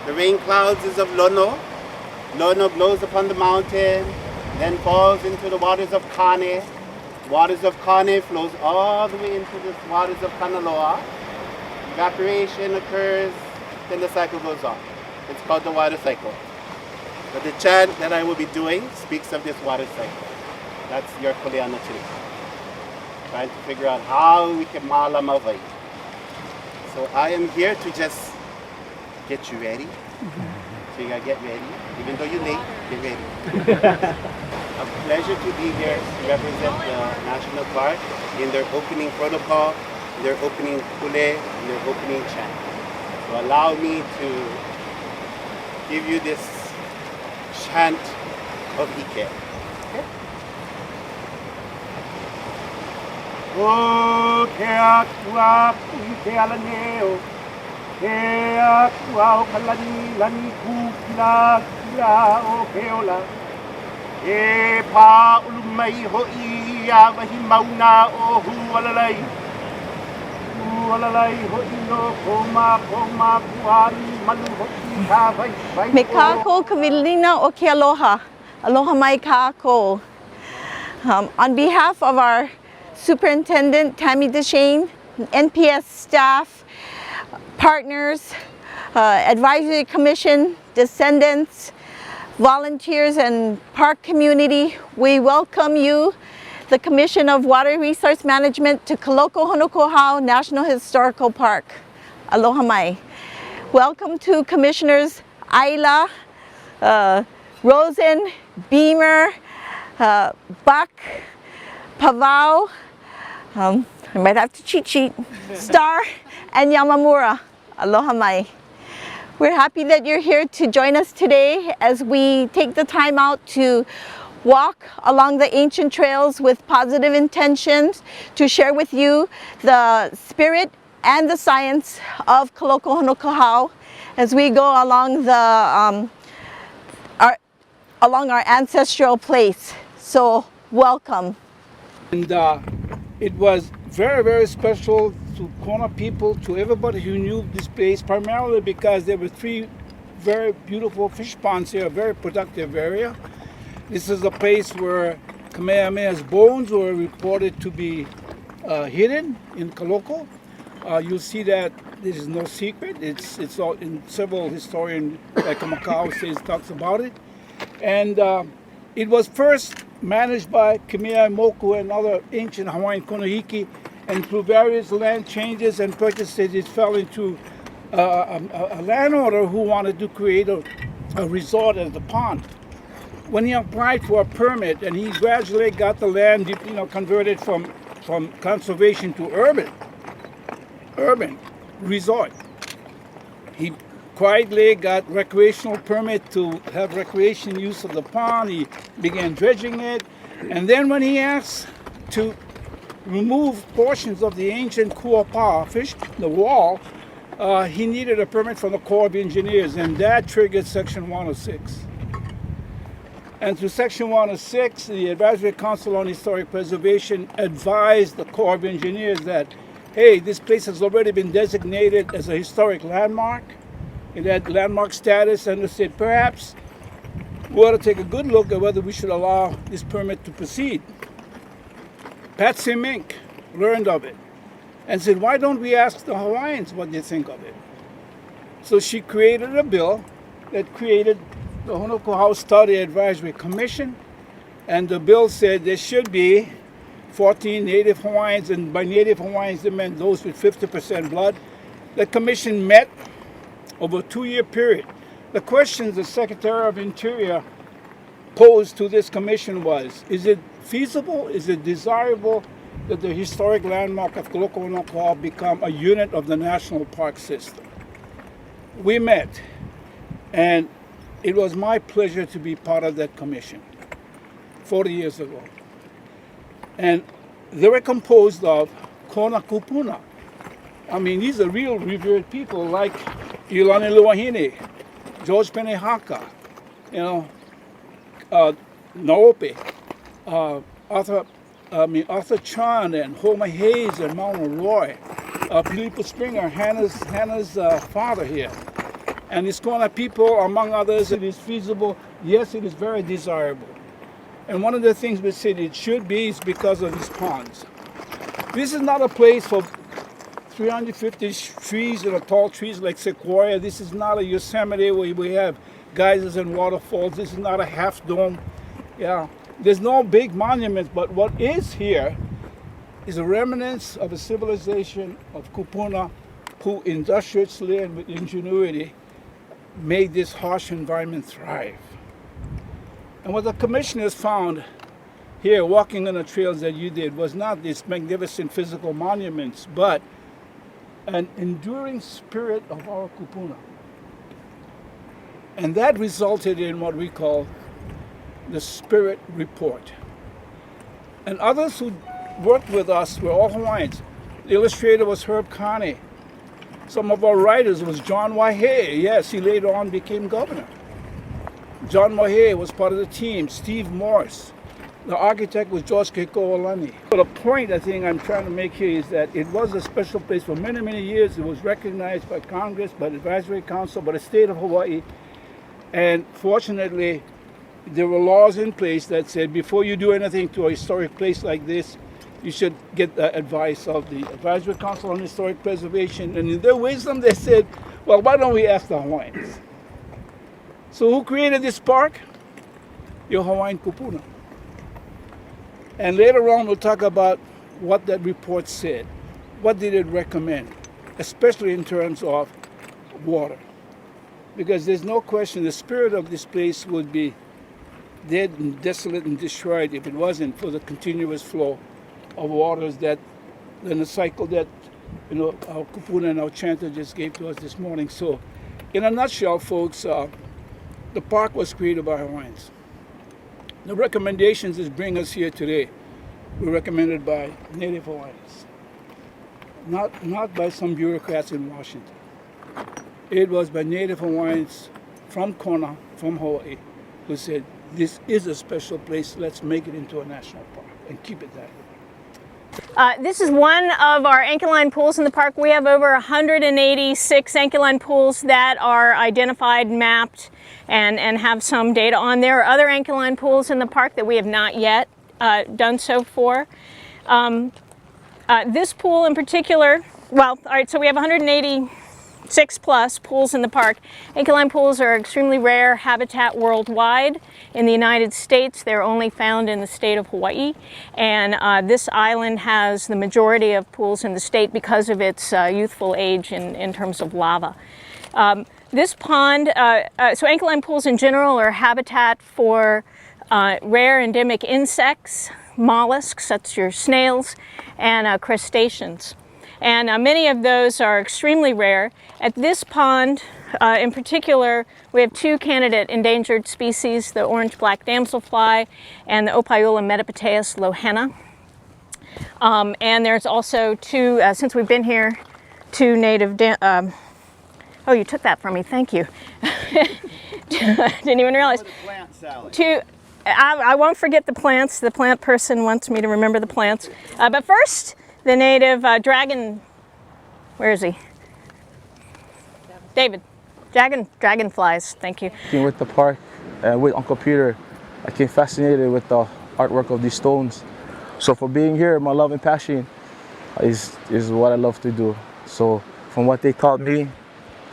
The rain clouds is of Lono. Lono blows upon the mountain, then falls into the waters of Kane. Waters of Kane flows all the way into the waters of Kanaloa. Evaporation occurs, then the cycle goes on. It's called the water cycle. But the chant that I will be doing speaks of this water cycle. That's your Kuleana today. Trying to figure out how we can mala mawai. So I am here to just get you ready. So you gotta get ready. Even though you're late, get ready. A pleasure to be here to represent the National Park in their opening protocol, their opening kule, and their opening chant. So allow me to give you this chant of Ike. Okay? O ke akua ke alaneo, ke akua o kalani lani kukila kila o ke ola. E pa ulumai ho'i a wahi mauna o hualalai. Hualalai ho'i no koma kuani malu ho'i ka vai. Me kako kavilina o ke aloha. Aloha mai kako. On behalf of our Superintendent Tammy Deshane, NPS staff, partners, Advisory Commission, descendants, volunteers and park community, we welcome you, the Commission of Water Resource Management, to Kaloko Honokohau National Historical Park. Aloha mai. Welcome to Commissioners Ayla, Rosen, Beamer, Buck, Pavao, I might have to cheat, Star, and Yamamura. Aloha mai. We're happy that you're here to join us today as we take the time out to walk along the ancient trails with positive intentions to share with you the spirit and the science of Kaloko Honokohau as we go along our ancestral place. So welcome. And it was very, very special to Kona people, to everybody who knew this place, primarily because there were 3 very beautiful fish ponds here, a very productive area. This is a place where Kamehameha's bones were reported to be hidden in Kaloko. You'll see that this is no secret. It's all in several historians, like Makau says, talks about it. And it was first managed by Kemeaimoku and other ancient Hawaiian Konohiki, and through various land changes and purchases, it fell into a landowner who wanted to create a resort as the pond. When he applied for a permit, and he gradually got the land, converted from conservation to urban resort. He quietly got recreational permit to have recreation use of the pond. He began dredging it, and then when he asked to remove portions of the ancient kuapa fish, the wall, he needed a permit from the Corps of Engineers, and that triggered Section 106. And through Section 106, the Advisory Council on Historic Preservation advised the Corps of Engineers that, hey, this place has already been designated as a historic landmark. It had landmark status, and they said, perhaps we ought to take a good look at whether we should allow this permit to proceed. Patsy Mink learned of it and said, why don't we ask the Hawaiians what they think of it? So she created a bill that created the Honokohau Study Advisory Commission, and the bill said there should be 14 Native Hawaiians, and by Native Hawaiians they meant those with 50% blood. The commission met over a 2-year period. The questions the Secretary of Interior posed to this commission was, is it feasible, is it desirable that the historic landmark of Kaloko Honokohau become a unit of the national park system? We met, and it was my pleasure to be part of that commission 40 years ago. And they were composed of Kona Kupuna. I mean, these are real revered people like Iolani Luahine, George Penehaka, Naope, Arthur Chan and Homa Hayes and Mauna Roy, Filipo Springer, Hannah's father here. And this Kona people, among others, it is feasible. Yes, it is very desirable. And one of the things we said it should be is because of these ponds. This is not a place for 350 trees and tall trees like sequoia. This is not a Yosemite where we have geysers and waterfalls. This is not a half dome. Yeah, there's no big monuments, but what is here is a remnants of a civilization of Kupuna who industriously and with ingenuity made this harsh environment thrive. And what the commissioners found here, walking on the trails that you did, was not these magnificent physical monuments, but an enduring spirit of our kupuna. And that resulted in what we call the Spirit Report. And others who worked with us were all Hawaiians. The illustrator was Herb Kane. Some of our writers was John Waihee. Yes, he later on became governor. John Waihee was part of the team. Steve Morse. The architect was George Keko'olani. But the point I think I'm trying to make here is that it was a special place for many, many years. It was recognized by Congress, by the Advisory Council, by the state of Hawaii. And fortunately, there were laws in place that said before you do anything to a historic place like this, you should get the advice of the Advisory Council on Historic Preservation. And in their wisdom, they said, well, why don't we ask the Hawaiians? So who created this park? Your Hawaiian kupuna. And later on, we'll talk about what that report said. What did it recommend? Especially in terms of water. Because there's no question the spirit of this place would be dead and desolate and destroyed if it wasn't for the continuous flow of waters that, in the cycle that, our kupuna and our chanter just gave to us this morning. So, in a nutshell, folks, the park was created by Hawaiians. The recommendations that bring us here today were recommended by Native Hawaiians, not by some bureaucrats in Washington. It was by Native Hawaiians from Kona, from Hawaii, who said, this is a special place, let's make it into a national park and keep it that way. This is one of our anchor line pools in the park. We have over 186 anchor line pools that are identified, mapped, and have some data on. There are other anchor line pools in the park that we have not yet done so for. This pool in particular, well, all right, so we have 186 plus pools in the park. Anchor line pools are extremely rare habitat worldwide. In the United States, they're only found in the state of Hawaii. And this island has the majority of pools in the state because of its youthful age in terms of lava. This pond, so anchor line pools in general are habitat for rare endemic insects, mollusks, that's your snails, and crustaceans. And many of those are extremely rare. At this pond in particular, we have two candidate endangered species, the orange-black damselfly and the Ophiulla metapateus lohena. And there's also two, since we've been here, two native, oh, you took that from me, thank you. Didn't even realize. Two, I won't forget the plants. The plant person wants me to remember the plants. But first, the native dragon, where is he? David. Dragonflies, thank you. With the park and with Uncle Peter, I became fascinated with the artwork of these stones. So for being here, my love and passion is what I love to do. So from what they taught me,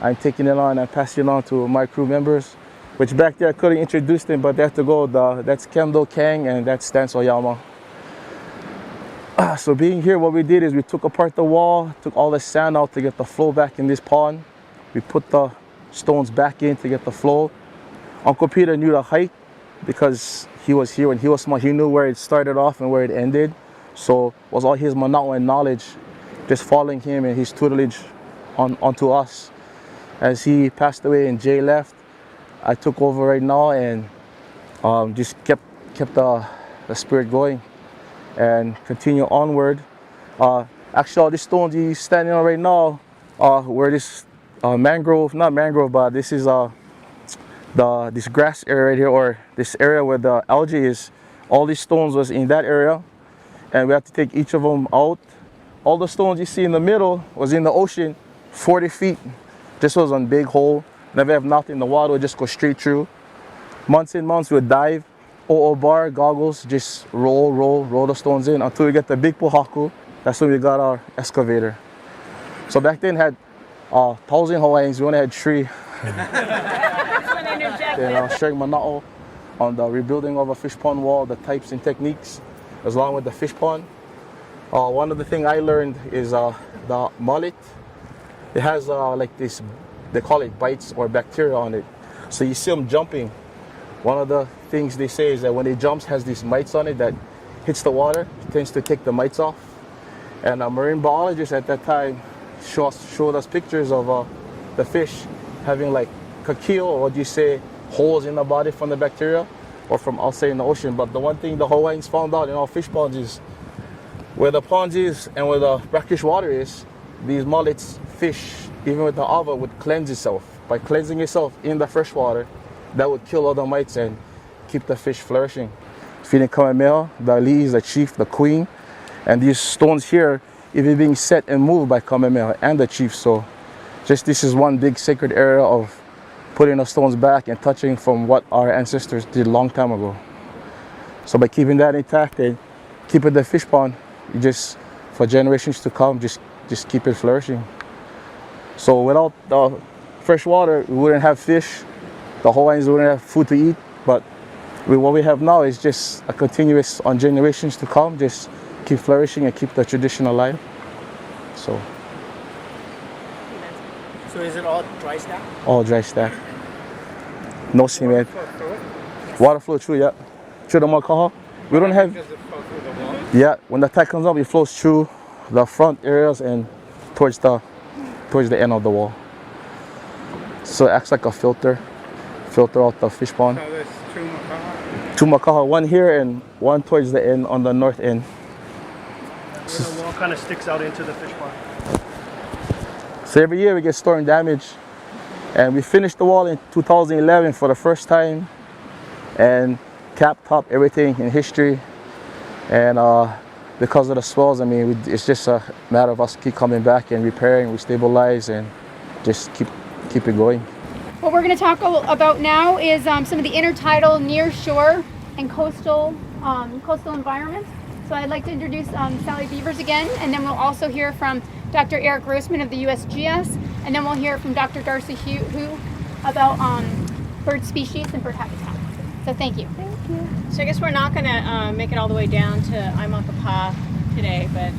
I'm taking it on and passing it on to my crew members, which back there I couldn't introduce them, but they have to go. That's Kendo Kang and that's Stance Oyama. So being here, what we did is we took apart the wall, took all the sand out to get the flow back in this pond. We put the stones back in to get the flow. Uncle Peter knew the height because he was here when he was small. He knew where it started off and where it ended. So it was all his Manawa knowledge, just following him and his tutelage onto us. As he passed away and Jay left, I took over right now and just kept the spirit going and continue onward. Actually, all these stones he's standing on right now, where this mangrove, not mangrove, but this is this grass area right here, or this area where the algae is. All these stones was in that area, and we have to take each of them out. All the stones you see in the middle was in the ocean, 40 feet. This was a big hole. never have nothing. The water would just go straight through. Months in, months we would dive, OO bar, goggles, just roll the stones in until we get the big pohaku. That's when we got our excavator. So back then had 1,000 Hawaiians, we only had 3. Sharing mana'o on the rebuilding of a fish pond wall, the types and techniques, as long with the fish pond. One of the things I learned is the mullet. It has like this, they call it bites or bacteria on it. So you see them jumping. One of the things they say is that when it jumps, has these mites on it that hits the water, it tends to take the mites off. And a marine biologist at that time showed us pictures of the fish having like kakio, or what do you say, holes in the body from the bacteria or from outside in the ocean. But the one thing the Hawaiians found out in all fish ponds is where the ponds is and where the brackish water is, these mullets, fish, even with the ava, would cleanse itself. By cleansing itself in the fresh water, that would kill all the mites and keep the fish flourishing. Feeding Kamehameha, the ali'i is the chief, the queen, and these stones here, even being set and moved by Kamehameha and the chief. So just this is one big sacred area of putting the stones back and touching from what our ancestors did a long time ago. So by keeping that intact and keeping the fish pond, you just, for generations to come, just keep it flourishing. So without the fresh water, we wouldn't have fish. The Hawaiians wouldn't have food to eat. But what we have now is just a continuous, on generations to come, just keep flourishing and keep the tradition alive. So is it all dry stack? All dry stack. No cement. Water flow through, yeah. Through the makaha. We don't have. Yeah, when the tide comes up, it flows through the front areas and towards the end of the wall. So it acts like a filter out the fish pond. So there's 2 makaha. 2 makaha, one here and one towards the end on the north end. Where the wall kind of sticks out into the fish pond. So every year we get storm damage, and we finished the wall in 2011 for the first time, and cap top everything in history. And because of the swells, I mean, it's just a matter of us keep coming back and repairing, we stabilize, and just keep it going. What we're going to talk about now is some of the intertidal, near shore, and coastal environments. So I'd like to introduce Sally Beavers again, and then we'll also hear from Dr. Eric Grossman of the USGS, and then we'll hear from Dr. Darcy Hu about bird species and bird habitat. So thank you. Thank you. So I guess we're not going to make it all the way down to Aimakapa today, but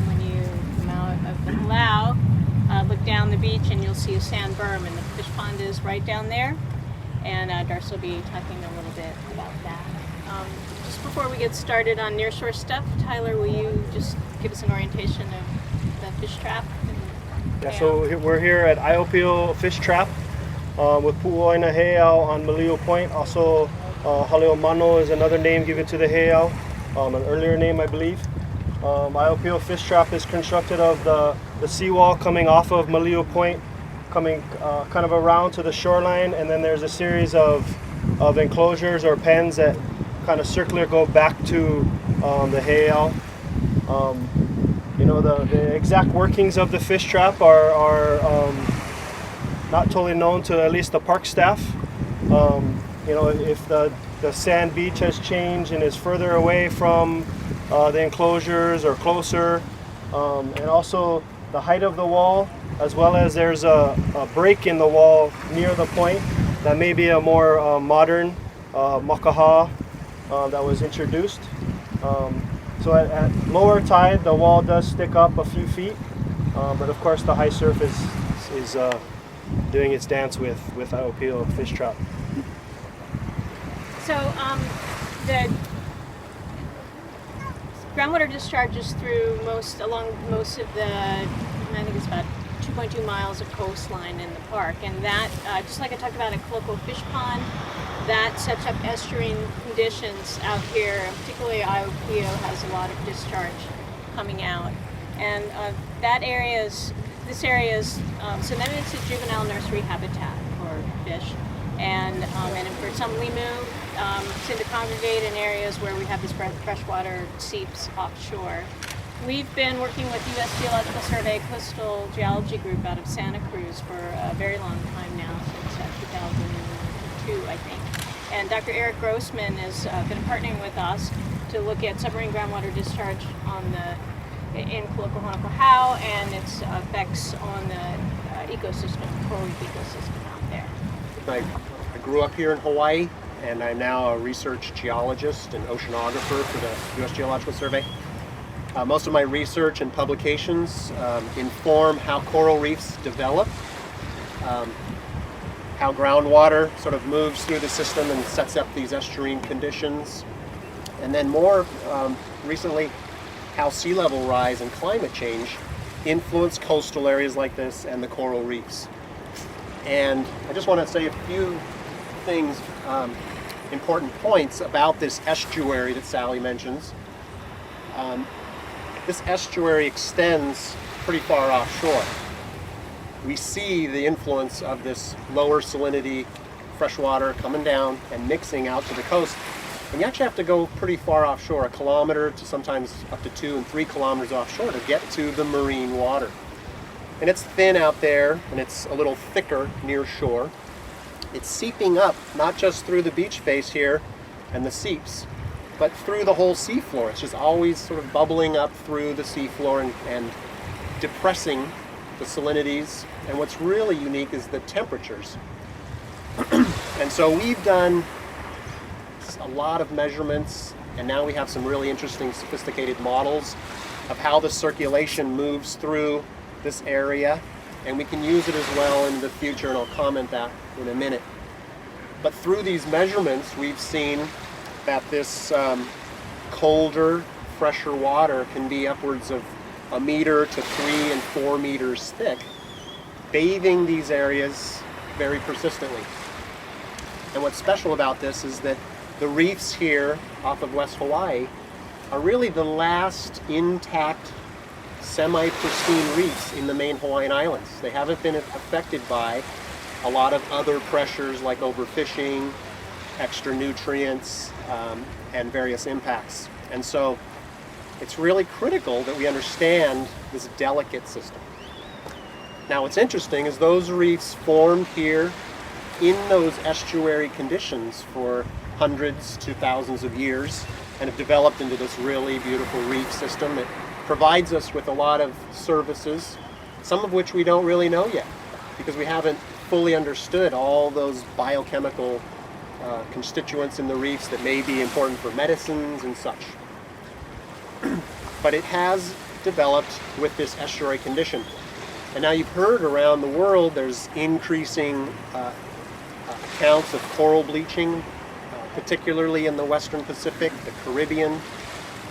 when you come out of the Palau, look down the beach and you'll see a sand berm, and the fish pond is right down there. And Darcy will be talking a little bit about that. Just before we get started on nearshore stuff, Tyler, will you just give us an orientation of the fish trap? Yeah, so we're here at Aiopio Fish Trap with Pu'uoina Heiau on Malio Point. Also, Haleo Mano is another name given to the heiau, an earlier name, I believe. Aiopio Fish Trap is constructed of the seawall coming off of Malio Point, coming kind of around to the shoreline, and then there's a series of enclosures or pens that kind of circular go back to the heiau. You know, the exact workings of the fish trap are not totally known to at least the park staff. You know, if the sand beach has changed and is further away from the enclosures or closer, and also the height of the wall, as well as there's a break in the wall near the point that may be a more modern makaha that was introduced. So at lower tide, the wall does stick up a few feet, but of course the high surf is doing its dance with Aiopio Fish Trap. So the groundwater discharges through along most of the, I think it's about 2.2 miles of coastline in the park, and that, just like I talked about at Koloko Fish Pond, that sets up estuarine conditions out here, and particularly Aiopio has a lot of discharge coming out. And this area is, so then it's a juvenile nursery habitat for fish. And for some limu, tend to congregate in areas where we have this freshwater seeps offshore. We've been working with U.S. Geological Survey Coastal Geology Group out of Santa Cruz for a very long time now. So And Dr. Eric Grossman has been partnering with us to look at submarine groundwater discharge in Kolokohonoko and its effects on the ecosystem, coral reef ecosystem out there. I grew up here in Hawaii, and I'm now a research geologist and oceanographer for the U.S. Geological Survey. Most of my research and publications inform how coral reefs develop, how groundwater sort of moves through the system and sets up these estuarine conditions, and then more recently, how sea level rise and climate change influence coastal areas like this and the coral reefs. And I just want to say a few things, important points about this estuary that Sally mentions. This estuary extends pretty far offshore. We see the influence of this lower salinity freshwater coming down and mixing out to the coast. And you actually have to go pretty far offshore, 1 kilometer to sometimes up to 2 and 3 kilometers offshore to get to the marine water. And it's thin out there, and it's a little thicker near shore. It's seeping up, not just through the beach face here and the seeps, but through the whole seafloor. It's just always sort of bubbling up through the seafloor and depressing the salinities. And what's really unique is the temperatures. And so we've done a lot of measurements, and now we have some really interesting, sophisticated models of how the circulation moves through this area, and we can use it as well in the future, and I'll comment that in a minute. But through these measurements, we've seen that this colder, fresher water can be upwards of 1 meter to 3 and 4 meters thick, bathing these areas very persistently. And what's special about this is that the reefs here off of West Hawaii are really the last intact, semi-pristine reefs in the main Hawaiian Islands. They haven't been affected by a lot of other pressures like overfishing, extra nutrients, and various impacts. And so it's really critical that we understand this delicate system. Now what's interesting is those reefs formed here in those estuary conditions for hundreds to thousands of years and have developed into this really beautiful reef system that provides us with a lot of services, some of which we don't really know yet because we haven't fully understood all those biochemical constituents in the reefs that may be important for medicines and such. But it has developed with this estuary condition. And now you've heard around the world there's increasing accounts of coral bleaching, particularly in the Western Pacific, the Caribbean.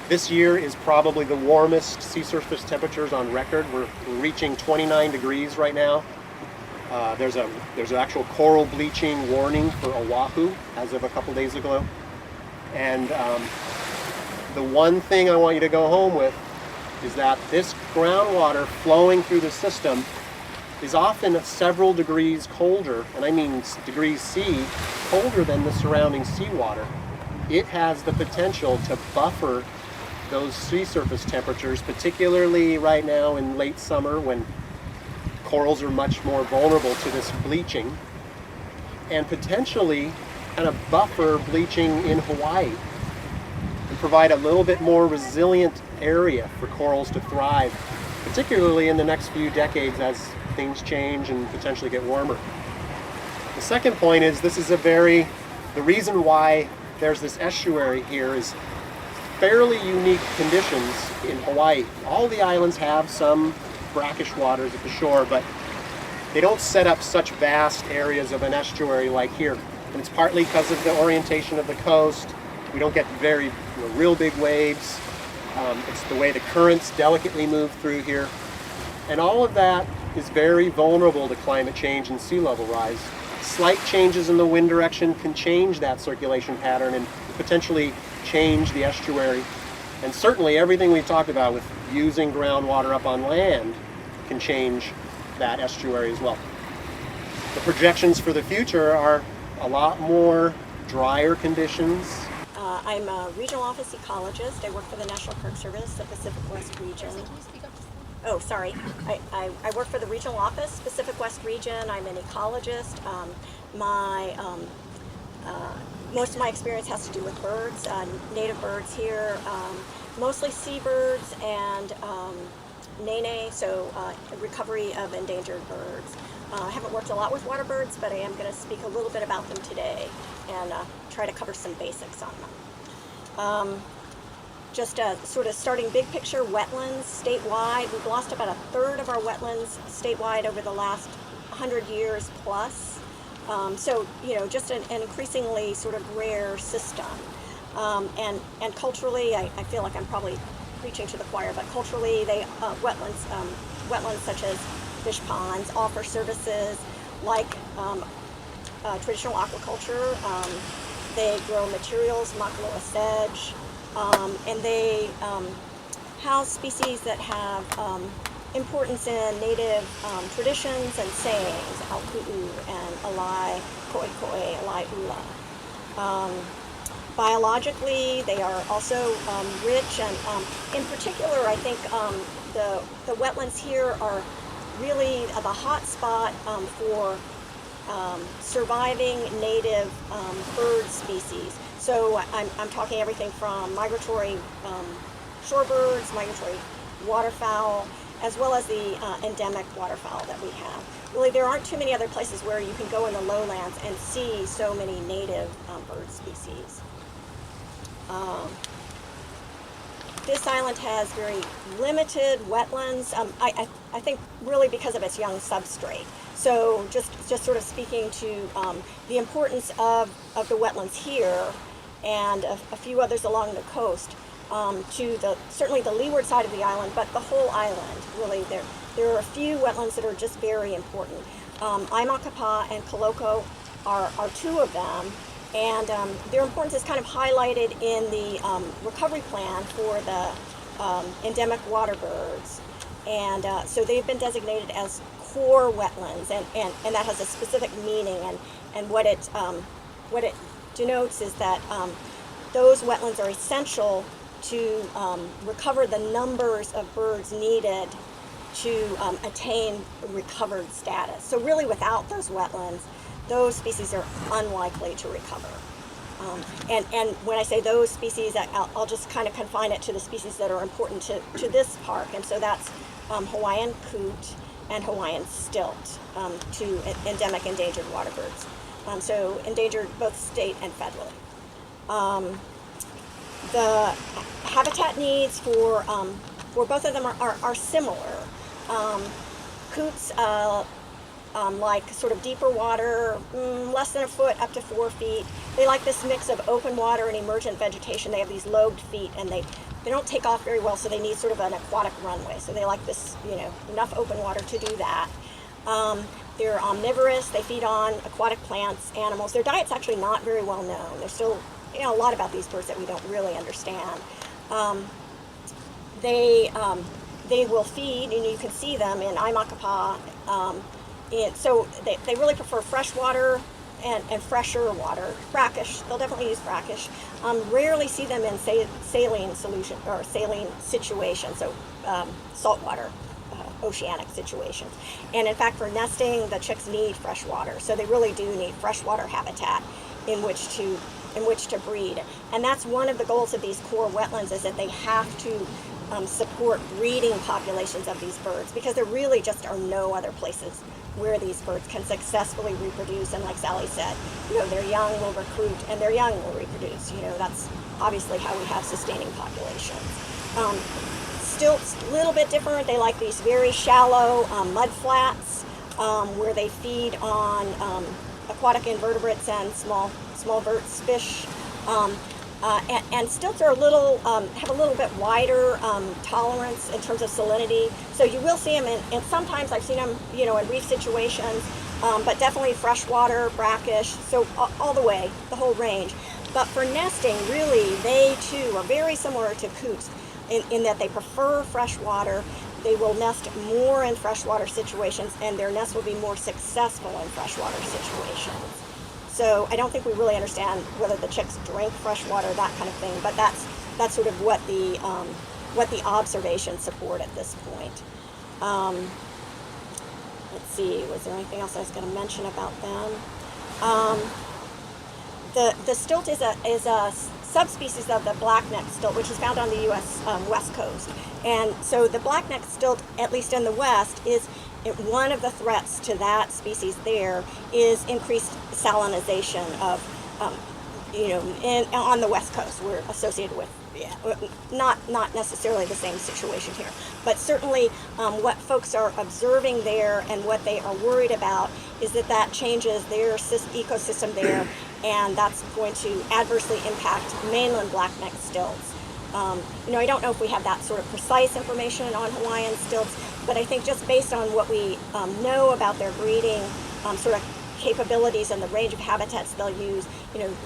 This year is probably the warmest sea surface temperatures on record. We're reaching 29 degrees right now. There's an actual coral bleaching warning for Oahu as of a couple days ago. And the one thing I want you to go home with is that this groundwater flowing through the system is often several degrees colder, and I mean degrees C, colder than the surrounding seawater. It has the potential to buffer those sea surface temperatures, particularly right now in late summer when corals are much more vulnerable to this bleaching, and potentially kind of buffer bleaching in Hawaii and provide a little bit more resilient area for corals to thrive, particularly in the next few decades as things change and potentially get warmer. The second point is the reason why there's this estuary here is fairly unique conditions in Hawaii. All the islands have some brackish waters at the shore, but they don't set up such vast areas of an estuary like here. And it's partly because of the orientation of the coast. We don't get real big waves. It's the way the currents delicately move through here. And all of that is very vulnerable to climate change and sea level rise. Slight changes in the wind direction can change that circulation pattern and potentially change the estuary. And certainly everything we've talked about with using groundwater up on land can change that estuary as well. The projections for the future are a lot more drier conditions. I'm a regional office ecologist. I work for the National Park Service, the Pacific West region. Oh, sorry. I work for the regional office, Pacific West region. I'm an ecologist. My most of my experience has to do with birds, native birds here, mostly seabirds and nene, so recovery of endangered birds. I haven't worked a lot with water birds, but I am going to speak a little bit about them today and try to cover some basics on them. Just sort of starting big picture, wetlands statewide. We've lost about 1/3 of our wetlands statewide over the last 100 years plus. So, you know, just an increasingly sort of rare system. And culturally, I feel like I'm probably preaching to the choir, but culturally, wetlands such as fish ponds offer services like traditional aquaculture. They grow materials, Makaloa sedge, and they house species that have importance in native traditions and sayings, Alku'u and Alai Ko'ikoe, Alai Ula. Biologically, they are also rich, and in particular, I think the wetlands here are really the hot spot for surviving native bird species. So I'm talking everything from migratory shorebirds, migratory waterfowl, as well as the endemic waterfowl that we have. Really, there aren't too many other places where you can go in the lowlands and see so many native bird species. This island has very limited wetlands, I think really because of its young substrate. So just sort of speaking to the importance of the wetlands here and a few others along the coast, to certainly the leeward side of the island, but the whole island, really. There are a few wetlands that are just very important. Aimakapa and Koloko are two of them, and their importance is kind of highlighted in the recovery plan for the endemic water birds. And so they've been designated as core wetlands, and that has a specific meaning, and what it denotes is that those wetlands are essential to recover the numbers of birds needed to attain recovered status. So really, without those wetlands, those species are unlikely to recover. And when I say those species, I'll just kind of confine it to the species that are important to this park. And so that's Hawaiian coot and Hawaiian stilt, two endemic endangered water birds. So endangered both state and federally. The habitat needs for both of them are similar. Coots like sort of deeper water, less than a foot up to 4 feet. They like this mix of open water and emergent vegetation. They have these lobed feet, and they don't take off very well, so they need sort of an aquatic runway. So they like this, you know, enough open water to do that. They're omnivorous. They feed on aquatic plants, animals. Their diet's actually not very well known. There's still, you know, a lot about these birds that we don't really understand. They will feed, and you can see them in Aimakapa. So they really prefer fresh water and fresher water. Brackish, they'll definitely use brackish. Rarely see them in saline solution or saline situations, so saltwater, oceanic situations. And in fact, for nesting, the chicks need fresh water. So they really do need freshwater habitat in which to breed. And that's one of the goals of these core wetlands, is that they have to support breeding populations of these birds, because there really just are no other places where these birds can successfully reproduce. And like Sally said, you know, their young will recruit and their young will reproduce. You know, that's obviously how we have sustaining populations. Stilts, a little bit different. They like these very shallow mud flats where they feed on aquatic invertebrates and small fish. And stilts are have a little bit wider tolerance in terms of salinity. So you will see them and sometimes I've seen them, you know, in reef situations, but definitely freshwater, brackish, so all the way, the whole range. But for nesting, really, they too are very similar to coots in that they prefer freshwater. They will nest more in freshwater situations, and their nests will be more successful in freshwater situations. So I don't think we really understand whether the chicks drink fresh water, that kind of thing, but that's sort of what the observations support at this point. Let's see, was there anything else I was going to mention about them? The stilt is a subspecies of the blackneck stilt, which is found on the U.S. West Coast. And so the blackneck stilt, at least in the West, is one of the threats to that species. There is increased salinization of, on the West Coast. We're associated with, not necessarily the same situation here, but certainly what folks are observing there and what they are worried about is that changes their ecosystem there, and that's going to adversely impact mainland blackneck stilts. I don't know if we have that sort of precise information on Hawaiian stilts, but I think just based on what we know about their breeding sort of capabilities and the range of habitats they'll use,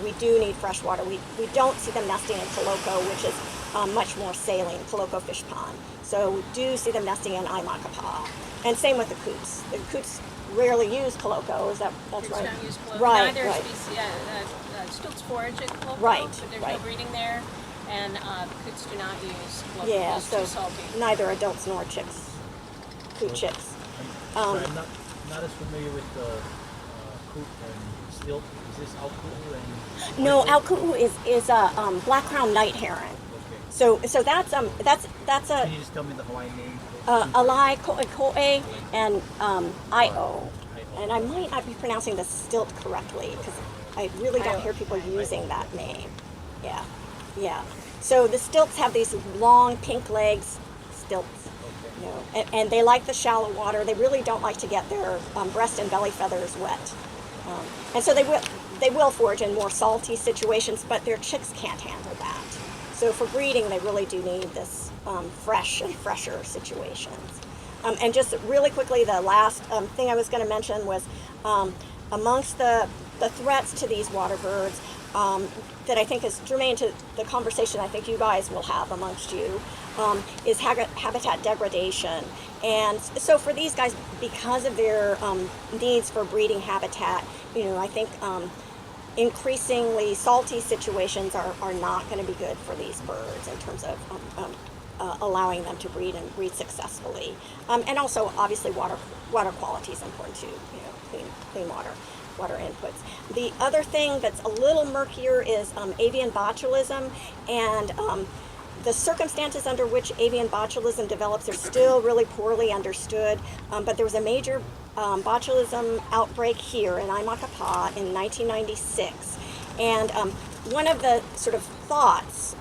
we do need fresh water. We don't see them nesting in Coloco, which is much more saline, Coloco fish pond. So we do see them nesting in Aimakapa. And same with the coots. The coots rarely use Coloco, that's Coots right? don't use Coloco. Right, Neither right. species, stilts forage at Coloco, Right, but there's right. no breeding there. And coots do not use Coloco, Yeah, it's so too salty. neither adults nor chicks, coot chicks. Sorry, I'm not as familiar with the coot and stilt. Is this alku'u and? No, alku'u is a black-crowned night heron. Okay. So that's a Can you just tell me the Hawaiian name? alai ko'e and io, and I might not be pronouncing the stilt correctly because I really don't hear people using that name. Yeah. So the stilts have these long pink legs, stilts, and they like the shallow water. They really don't like to get their breast and belly feathers wet, and so they will forage in more salty situations, but their chicks can't handle that. So for breeding, they really do need this fresh and fresher situations. And just really quickly, the last thing I was going to mention was amongst the threats to these water birds that I think is germane to the conversation I think you guys will have amongst you is habitat degradation. And so for these guys, because of their needs for breeding habitat, I think increasingly salty situations are not going to be good for these birds in terms of allowing them to breed and breed successfully. And also, obviously, water quality is important too. Clean water inputs. The other thing that's a little murkier is avian botulism, and the circumstances under which avian botulism develops are still really poorly understood. But there was a major botulism outbreak here in Aimakapa in 1996, and one of the sort of thoughts,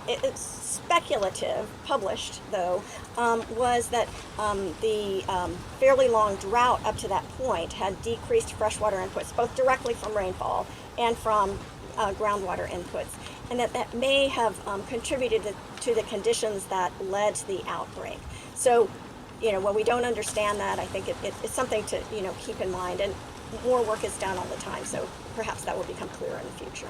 it's speculative, published though, was that the fairly long drought up to that point had decreased freshwater inputs, both directly from rainfall and from groundwater inputs, and that may have contributed to the conditions that led to the outbreak. So, when we don't understand that, I think it's something to keep in mind, and more work is done all the time, so perhaps that will become clearer in the future.